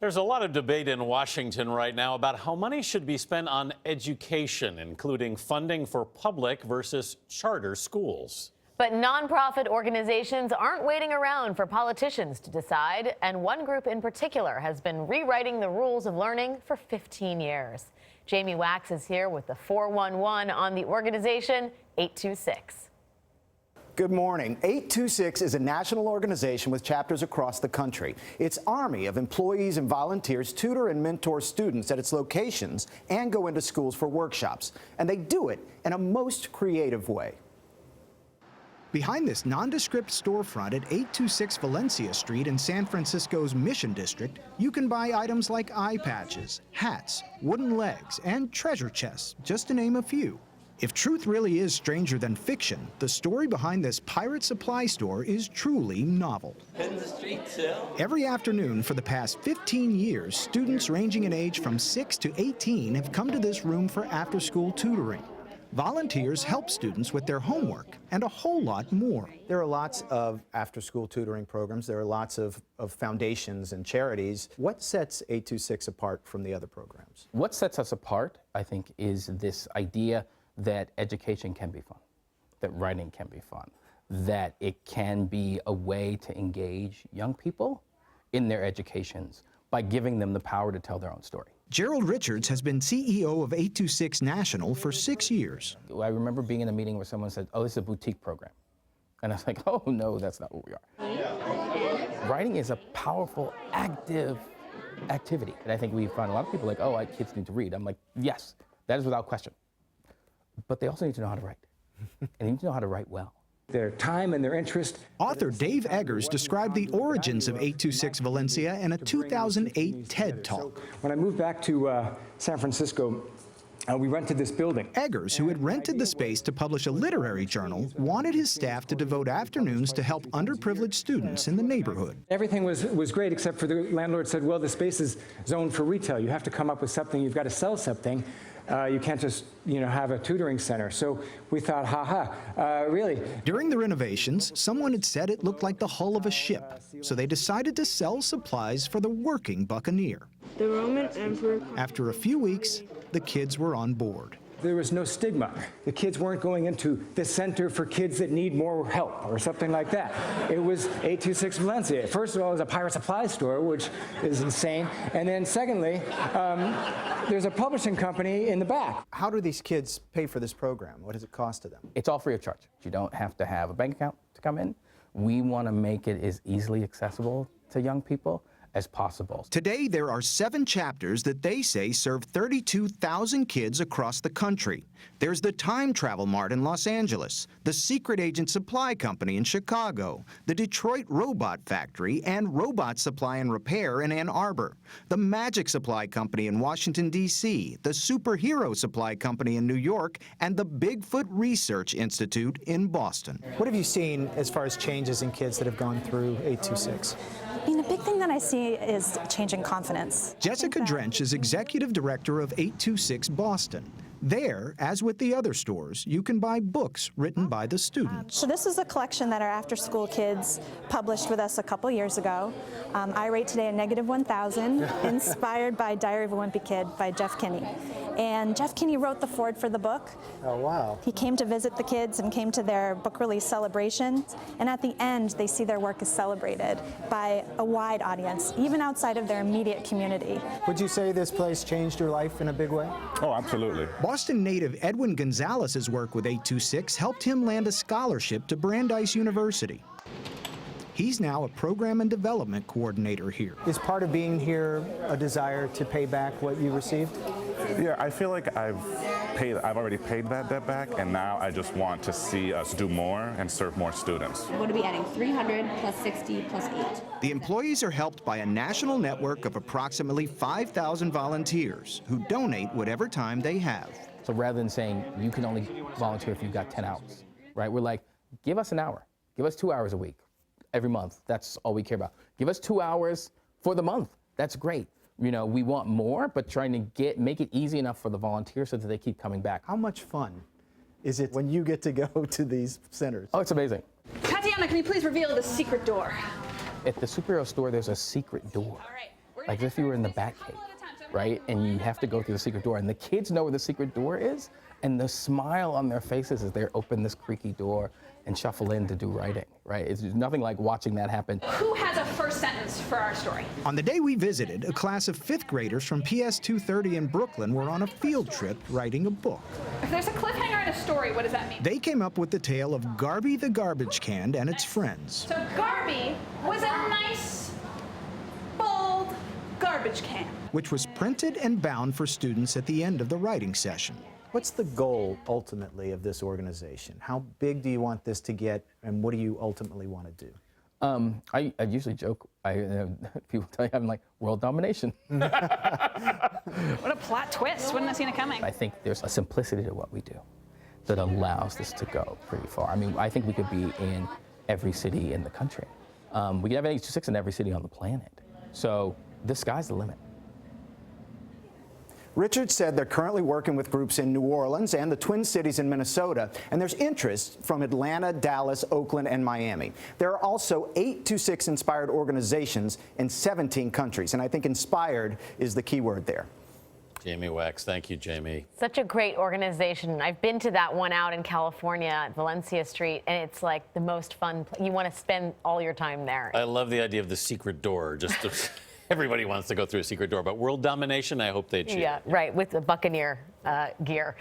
There's a lot of debate in Washington right now about how money should be spent on education, including funding for public versus charter schools. But nonprofit organizations aren't waiting around for politicians to decide, and one group in particular has been rewriting the rules of learning for 15 years. Jamie Wax is here with the 411 on the organization 826. Good morning. 826 is a national organization with chapters across the country. Its army of employees and volunteers tutor and mentor students at its locations and go into schools for workshops. And they do it in a most creative way. Behind this nondescript storefront at 826 Valencia Street in San Francisco's Mission District, you can buy items like eye patches, hats, wooden legs, and treasure chests, just to name a few. If truth really is stranger than fiction, the story behind this pirate supply store is truly novel. In the street too. Every afternoon for the past 15 years, students ranging in age from 6 to 18 have come to this room for after-school tutoring. Volunteers help students with their homework and a whole lot more. There are lots of after-school tutoring programs. There are lots of foundations and charities. What sets 826 apart from the other programs? What sets us apart, I think, is this idea that education can be fun, that writing can be fun, that it can be a way to engage young people in their educations by giving them the power to tell their own story. Gerald Richards has been CEO of 826 National for 6 years. I remember being in a meeting where someone said, "Oh, this is a boutique program." And I was like, "Oh, no, that's not what we are." Writing is a powerful, active activity. And I think we find a lot of people like, "Oh, kids need to read." I'm like, yes, that is without question. But they also need to know how to write. And they need to know how to write well. Their time and their interest. Author Dave Eggers described the origins of 826 Valencia in a 2008 TED Talk. When I moved back to San Francisco, we rented this building. Eggers, who had rented the space to publish a literary journal, wanted his staff to devote afternoons to help underprivileged students in the neighborhood. Everything was great, except for the landlord said, well, the space is zoned for retail. You have to come up with something. You've got to sell something. You can't just, have a tutoring center. So we thought, really? During the renovations, someone had said it looked like the hull of a ship. So they decided to sell supplies for the working buccaneer. The Roman Emperor. After a few weeks, the kids were on board. There was no stigma. The kids weren't going into the center for kids that need more help or something like that. It was 826 Valencia. First of all, it was a pirate supply store, which is insane. And then secondly, there's a publishing company in the back. How do these kids pay for this program? What does it cost to them? It's all free of charge. You don't have to have a bank account to come in. We want to make it as easily accessible to young people as possible. Today, there are 7 chapters that they say serve 32,000 kids across the country. There's the Time Travel Mart in Los Angeles, the Secret Agent Supply Company in Chicago, the Detroit Robot Factory and Robot Supply and Repair in Ann Arbor, the Magic Supply Company in Washington, D.C., the Superhero Supply Company in New York, and the Bigfoot Research Institute in Boston. What have you seen as far as changes in kids that have gone through 826? The big thing that I see is changing confidence. Jessica Drench is executive director of 826 Boston. There, as with the other stores, you can buy books written by the students. So this is a collection that our after-school kids published with us a couple years ago. I rate today a -1000, inspired by Diary of a Wimpy Kid by Jeff Kinney. And Jeff Kinney wrote the foreword for the book. Oh, wow. He came to visit the kids and came to their book release celebrations. And at the end, they see their work is celebrated by a wide audience, even outside of their immediate community. Would you say this place changed your life in a big way? Oh, absolutely. Boston native Edwin Gonzalez's work with 826 helped him land a scholarship to Brandeis University. He's now a program and development coordinator here. Is part of being here a desire to pay back what you received? Yeah, I feel like I've already paid that debt back, and now I just want to see us do more and serve more students. We're going to be adding 300 plus 60 plus 8. The employees are helped by a national network of approximately 5,000 volunteers who donate whatever time they have. So rather than saying you can only volunteer if you've got 10 hours, right? We're like, give us an hour, give us 2 hours a week, every month. That's all we care about. Give us 2 hours for the month. That's great. We want more, but trying to make it easy enough for the volunteers so that they keep coming back. How much fun is it when you get to go to these centers? Oh, it's amazing. Tatiana, can you please reveal the secret door? At the superhero store, there's a secret door. All right. like as if you were in the Batcave, right? And you have to go through the secret door, and the kids know where the secret door is, and the smile on their faces as they open this creaky door and shuffle in to do writing, right? It's nothing like watching that happen. Who has a first sentence for our story? On the day we visited, a class of 5th graders from PS 230 in Brooklyn were on a field trip writing a book. If there's a cliffhanger in a story, what does that mean? They came up with the tale of Garby the Garbage Can and its friends. So Garby was a nice, bold garbage can. Which was printed and bound for students at the end of the writing session. What's the goal, ultimately, of this organization? How big do you want this to get, and what do you ultimately want to do? I usually joke, people tell you I'm like, world domination. What a plot twist. Wouldn't have seen it coming. I think there's a simplicity to what we do that allows this to go pretty far. I mean, I think we could be in every city in the country. We could have an H26 in every city on the planet. So the sky's the limit. Richard said they're currently working with groups in New Orleans and the Twin Cities in Minnesota, and there's interest from Atlanta, Dallas, Oakland, and Miami. There are also 826 inspired organizations in 17 countries, and I think inspired is the key word there. Jamie Wax, thank you, Jamie. Such a great organization. I've been to that one out in California at Valencia Street, and it's like the most fun. You want to spend all your time there. I love the idea of the secret door. Everybody wants to go through a secret door, but world domination, I hope they achieve. Yeah, right, with the Buccaneer gear.